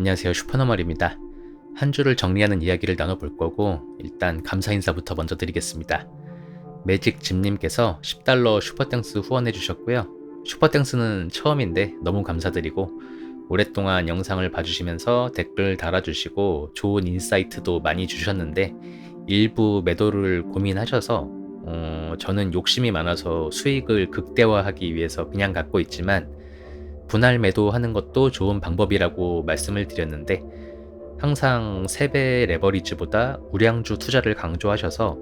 안녕하세요. 슈퍼너멀입니다. 한 주를 정리하는 이야기를 나눠볼 거고 일단 감사 인사부터 먼저 드리겠습니다. 매직짐님께서 $10 슈퍼땡스 후원해 주셨고요. 슈퍼땡스는 처음인데 너무 감사드리고 오랫동안 영상을 봐주시면서 댓글 달아주시고 좋은 인사이트도 많이 주셨는데 일부 매도를 고민하셔서 저는 욕심이 많아서 수익을 극대화하기 위해서 그냥 갖고 있지만 분할 매도하는 것도 좋은 방법이라고 말씀을 드렸는데 항상 세배 레버리지보다 우량주 투자를 강조하셔서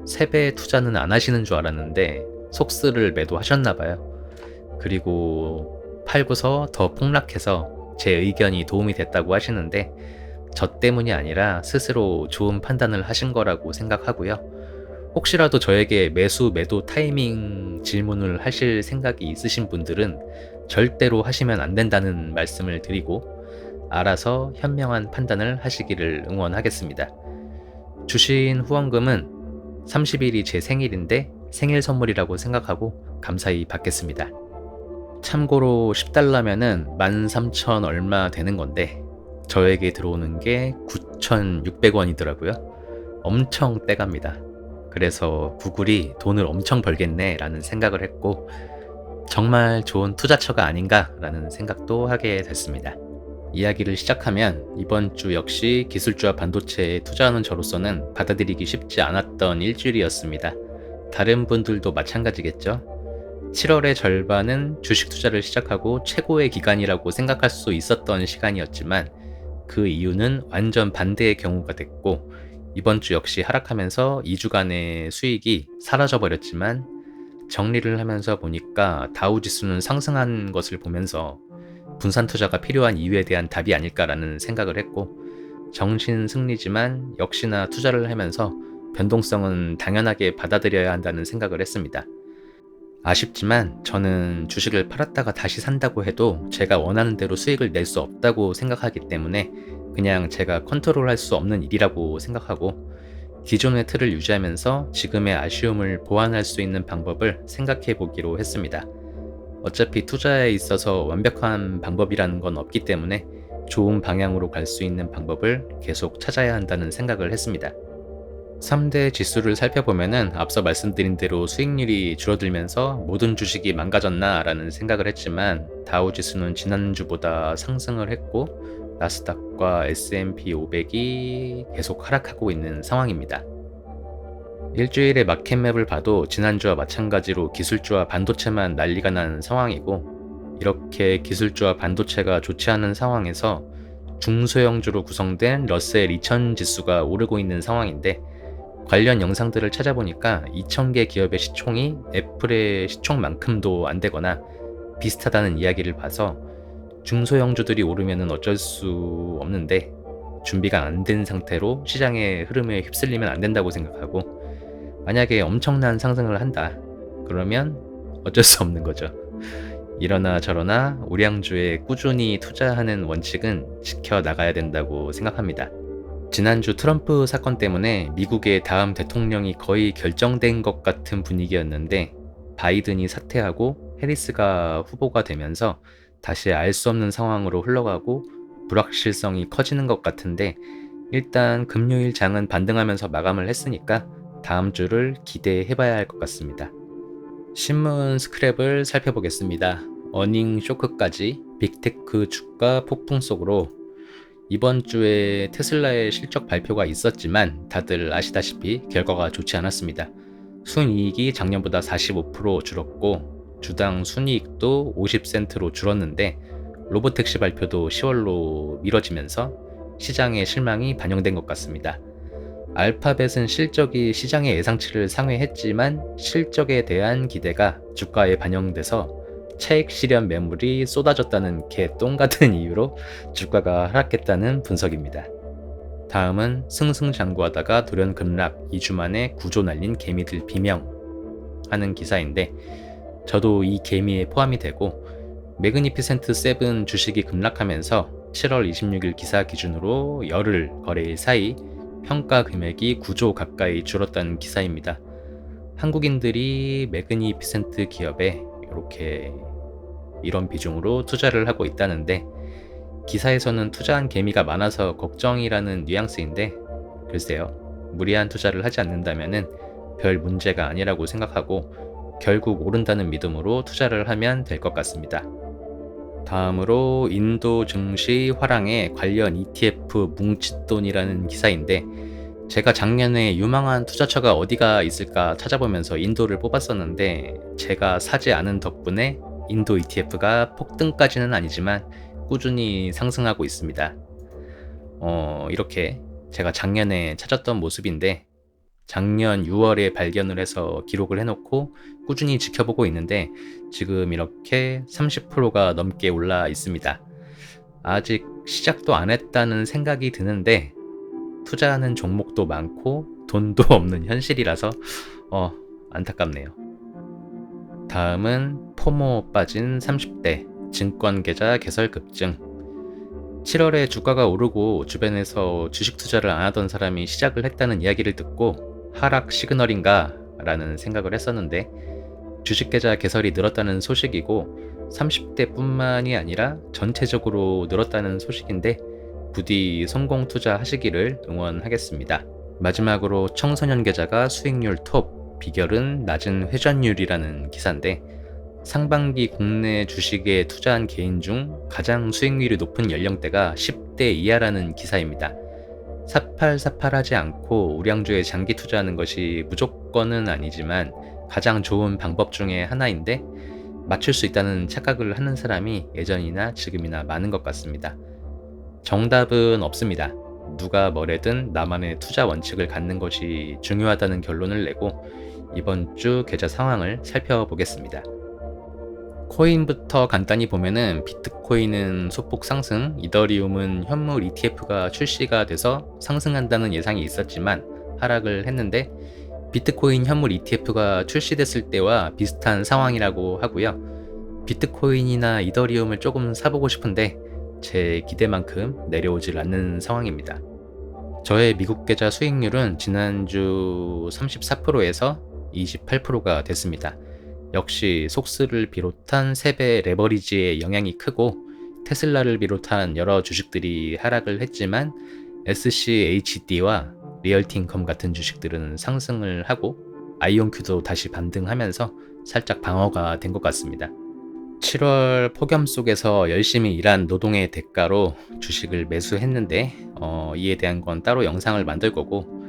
세배 투자는 안 하시는 줄 알았는데 속스를 매도하셨나봐요. 그리고 팔고서 더 폭락해서 제 의견이 도움이 됐다고 하시는데 저 때문이 아니라 스스로 좋은 판단을 하신 거라고 생각하고요. 혹시라도 저에게 매수 매도 타이밍 질문을 하실 생각이 있으신 분들은 절대로 하시면 안 된다는 말씀을 드리고 알아서 현명한 판단을 하시기를 응원하겠습니다. 주신 후원금은 30일이 제 생일인데 생일 선물이라고 생각하고 감사히 받겠습니다. 참고로 $10면은 13,000 얼마 되는 건데 저에게 들어오는 게 9,600원이더라고요. 엄청 떼갑니다. 그래서 구글이 돈을 엄청 벌겠네 라는 생각을 했고 정말 좋은 투자처가 아닌가 라는 생각도 하게 됐습니다. 이야기를 시작하면 이번 주 역시 기술주와 반도체에 투자하는 저로서는 받아들이기 쉽지 않았던 일주일이었습니다. 다른 분들도 마찬가지겠죠? 7월의 절반은 주식 투자를 시작하고 최고의 기간이라고 생각할 수 있었던 시간이었지만 그 이유는 완전 반대의 경우가 됐고 이번 주 역시 하락하면서 2주간의 수익이 사라져버렸지만 정리를 하면서 보니까 다우지수는 상승한 것을 보면서 분산 투자가 필요한 이유에 대한 답이 아닐까라는 생각을 했고 정신 승리지만 역시나 투자를 하면서 변동성은 당연하게 받아들여야 한다는 생각을 했습니다. 아쉽지만 저는 주식을 팔았다가 다시 산다고 해도 제가 원하는 대로 수익을 낼 수 없다고 생각하기 때문에 그냥 제가 컨트롤할 수 없는 일이라고 생각하고 기존의 틀을 유지하면서 지금의 아쉬움을 보완할 수 있는 방법을 생각해 보기로 했습니다. 어차피 투자에 있어서 완벽한 방법이라는 건 없기 때문에 좋은 방향으로 갈 수 있는 방법을 계속 찾아야 한다는 생각을 했습니다. 3대 지수를 살펴보면은 앞서 말씀드린 대로 수익률이 줄어들면서 모든 주식이 망가졌나 라는 생각을 했지만 다우 지수는 지난주보다 상승을 했고 나스닥과 S&P 500이 계속 하락하고 있는 상황입니다. 일주일의 마켓맵을 봐도 지난주와 마찬가지로 기술주와 반도체만 난리가 난 상황이고 이렇게 기술주와 반도체가 좋지 않은 상황에서 중소형주로 구성된 러셀 2000 지수가 오르고 있는 상황인데 관련 영상들을 찾아보니까 2000개 기업의 시총이 애플의 시총만큼도 안 되거나 비슷하다는 이야기를 봐서 중소형주들이 오르면 어쩔 수 없는데 준비가 안 된 상태로 시장의 흐름에 휩쓸리면 안 된다고 생각하고 만약에 엄청난 상승을 한다 그러면 어쩔 수 없는 거죠. 이러나 저러나 우량주에 꾸준히 투자하는 원칙은 지켜나가야 된다고 생각합니다. 지난주 트럼프 사건 때문에 미국의 다음 대통령이 거의 결정된 것 같은 분위기였는데 바이든이 사퇴하고 해리스가 후보가 되면서 다시 알 수 없는 상황으로 흘러가고 불확실성이 커지는 것 같은데 일단 금요일 장은 반등하면서 마감을 했으니까 다음 주를 기대해 봐야 할 것 같습니다. 신문 스크랩을 살펴보겠습니다. 어닝 쇼크까지 빅테크 주가 폭풍 속으로 이번 주에 테슬라의 실적 발표가 있었지만 다들 아시다시피 결과가 좋지 않았습니다. 순이익이 작년보다 45% 줄었고 주당 순이익도 50센트로 줄었는데 로보택시 발표도 10월로 미뤄지면서 시장의 실망이 반영된 것 같습니다. 알파벳은 실적이 시장의 예상치를 상회했지만 실적에 대한 기대가 주가에 반영돼서 차익 실현 매물이 쏟아졌다는 개똥같은 이유로 주가가 하락했다는 분석입니다. 다음은 승승장구하다가 돌연 급락 2주 만에 구조 날린 개미들 비명 하는 기사인데 저도 이 개미에 포함이 되고 매그니피센트 7 주식이 급락하면서 7월 26일 기사 기준으로 열흘 거래일 사이 평가 금액이 9조 가까이 줄었다는 기사입니다. 한국인들이 매그니피센트 기업에 이렇게 이런 비중으로 투자를 하고 있다는데 기사에서는 투자한 개미가 많아서 걱정이라는 뉘앙스인데 글쎄요. 무리한 투자를 하지 않는다면은 별 문제가 아니라고 생각하고 결국 오른다는 믿음으로 투자를 하면 될 것 같습니다. 다음으로 인도 증시 화랑의 관련 ETF 뭉칫돈이라는 기사인데 제가 작년에 유망한 투자처가 어디가 있을까 찾아보면서 인도를 뽑았었는데 제가 사지 않은 덕분에 인도 ETF가 폭등까지는 아니지만 꾸준히 상승하고 있습니다. 이렇게 제가 작년에 찾았던 모습인데 작년 6월에 발견을 해서 기록을 해놓고 꾸준히 지켜보고 있는데 지금 이렇게 30%가 넘게 올라 있습니다. 아직 시작도 안 했다는 생각이 드는데 투자하는 종목도 많고 돈도 없는 현실이라서 안타깝네요. 다음은 포모 빠진 30대 증권계좌 개설 급증. 7월에 주가가 오르고 주변에서 주식 투자를 안 하던 사람이 시작을 했다는 이야기를 듣고 하락 시그널인가 라는 생각을 했었는데 주식계좌 개설이 늘었다는 소식이고 30대 뿐만이 아니라 전체적으로 늘었다는 소식인데 부디 성공 투자하시기를 응원하겠습니다. 마지막으로 청소년 계좌가 수익률 톱, 비결은 낮은 회전율이라는 기사인데 상반기 국내 주식에 투자한 개인 중 가장 수익률이 높은 연령대가 10대 이하라는 기사입니다. 사팔사팔하지 않고 우량주에 장기 투자하는 것이 무조건은 아니지만 가장 좋은 방법 중에 하나인데 맞출 수 있다는 착각을 하는 사람이 예전이나 지금이나 많은 것 같습니다. 정답은 없습니다. 누가 뭐래든 나만의 투자 원칙을 갖는 것이 중요하다는 결론을 내고 이번 주 계좌 상황을 살펴보겠습니다. 코인부터 간단히 보면은 비트코인은 소폭 상승, 이더리움은 현물 ETF가 출시가 돼서 상승한다는 예상이 있었지만 하락을 했는데 비트코인 현물 ETF가 출시됐을 때와 비슷한 상황이라고 하고요. 비트코인이나 이더리움을 조금 사보고 싶은데 제 기대만큼 내려오질 않는 상황입니다. 저의 미국 계좌 수익률은 지난주 34%에서 28%가 됐습니다. 역시 속스를 비롯한 세배 레버리지의 영향이 크고 테슬라를 비롯한 여러 주식들이 하락을 했지만 SCHD와 리얼티인컴 같은 주식들은 상승을 하고 아이온큐도 다시 반등하면서 살짝 방어가 된 것 같습니다. 7월 폭염 속에서 열심히 일한 노동의 대가로 주식을 매수했는데 이에 대한 건 따로 영상을 만들 거고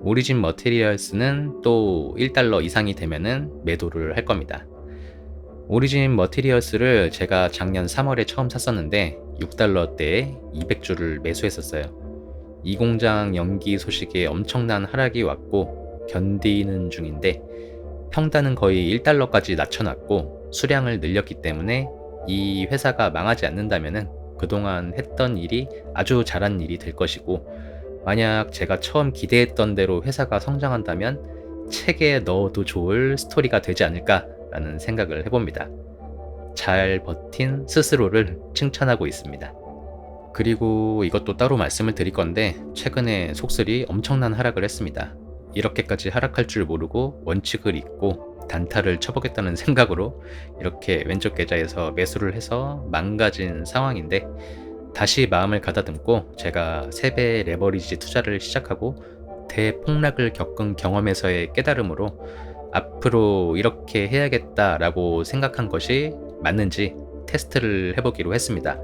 오리진 머티리얼스는 또 1달러 이상이 되면은 매도를 할 겁니다. 오리진 머티리얼스를 제가 작년 3월에 처음 샀었는데 6달러대에 200주를 매수했었어요. 이 공장 연기 소식에 엄청난 하락이 왔고 견디는 중인데 평단은 거의 1달러까지 낮춰놨고 수량을 늘렸기 때문에 이 회사가 망하지 않는다면은 그동안 했던 일이 아주 잘한 일이 될 것이고 만약 제가 처음 기대했던 대로 회사가 성장한다면 책에 넣어도 좋을 스토리가 되지 않을까라는 생각을 해봅니다. 잘 버틴 스스로를 칭찬하고 있습니다. 그리고 이것도 따로 말씀을 드릴 건데 최근에 속슬이 엄청난 하락을 했습니다. 이렇게까지 하락할 줄 모르고 원칙을 잊고 단타를 쳐보겠다는 생각으로 이렇게 왼쪽 계좌에서 매수를 해서 망가진 상황인데 다시 마음을 가다듬고 제가 세배 레버리지 투자를 시작하고 대폭락을 겪은 경험에서의 깨달음으로 앞으로 이렇게 해야겠다라고 생각한 것이 맞는지 테스트를 해보기로 했습니다.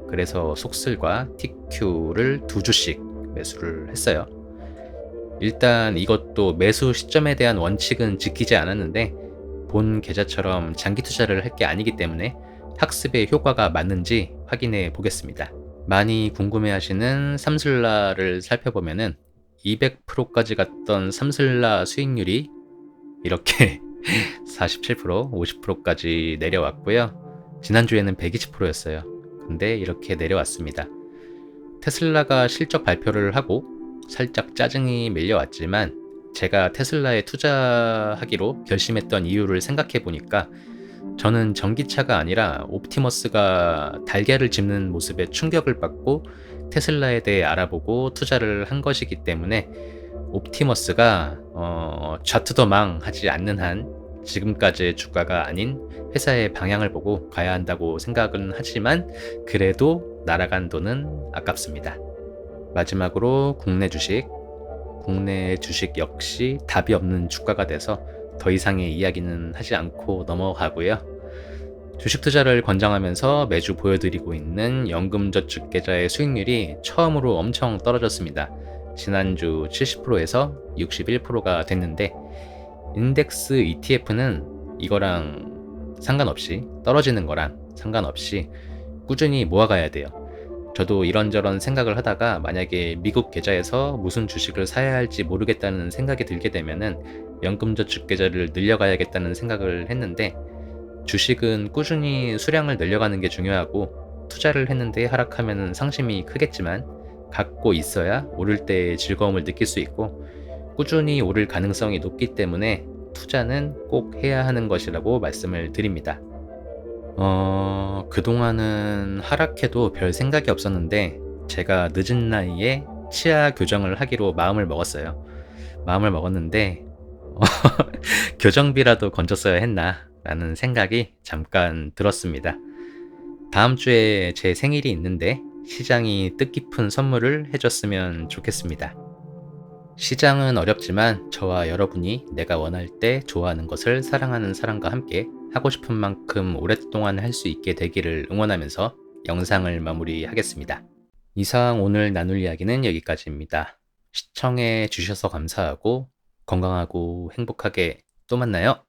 그래서 속슬과 TQ를 2주씩 매수를 했어요. 일단 이것도 매수 시점에 대한 원칙은 지키지 않았는데 본 계좌처럼 장기 투자를 할 게 아니기 때문에 학습의 효과가 맞는지 확인해 보겠습니다. 많이 궁금해 하시는 삼슬라를 살펴보면은 200%까지 갔던 삼슬라 수익률이 이렇게 47%, 50%까지 내려왔고요. 지난주에는 120%였어요. 근데 이렇게 내려왔습니다. 테슬라가 실적 발표를 하고 살짝 짜증이 밀려왔지만 제가 테슬라에 투자하기로 결심했던 이유를 생각해 보니까 저는 전기차가 아니라 옵티머스가 달걀을 짚는 모습에 충격을 받고 테슬라에 대해 알아보고 투자를 한 것이기 때문에 옵티머스가 좌투더망 하지 않는 한 지금까지의 주가가 아닌 회사의 방향을 보고 가야 한다고 생각은 하지만 그래도 날아간 돈은 아깝습니다. 마지막으로 국내 주식. 국내 주식 역시 답이 없는 주가가 돼서 더 이상의 이야기는 하지 않고 넘어가고요. 주식 투자를 권장하면서 매주 보여드리고 있는 연금저축계좌의 수익률이 처음으로 엄청 떨어졌습니다. 지난주 70%에서 61%가 됐는데 인덱스 ETF는 이거랑 상관없이 떨어지는 거랑 상관없이 꾸준히 모아가야 돼요. 저도 이런저런 생각을 하다가 만약에 미국 계좌에서 무슨 주식을 사야 할지 모르겠다는 생각이 들게 되면은 연금저축 계좌를 늘려가야겠다는 생각을 했는데 주식은 꾸준히 수량을 늘려가는 게 중요하고 투자를 했는데 하락하면 상심이 크겠지만 갖고 있어야 오를 때 즐거움을 느낄 수 있고 꾸준히 오를 가능성이 높기 때문에 투자는 꼭 해야 하는 것이라고 말씀을 드립니다. 그동안은 하락해도 별 생각이 없었는데 제가 늦은 나이에 치아 교정을 하기로 마음을 먹었어요. 마음을 먹었는데 교정비라도 건졌어야 했나 라는 생각이 잠깐 들었습니다. 다음 주에 제 생일이 있는데 시장이 뜻깊은 선물을 해줬으면 좋겠습니다. 시장은 어렵지만 저와 여러분이 내가 원할 때 좋아하는 것을 사랑하는 사람과 함께 하고 싶은 만큼 오랫동안 할 수 있게 되기를 응원하면서 영상을 마무리하겠습니다. 이상 오늘 나눌 이야기는 여기까지입니다. 시청해 주셔서 감사하고 건강하고 행복하게 또 만나요.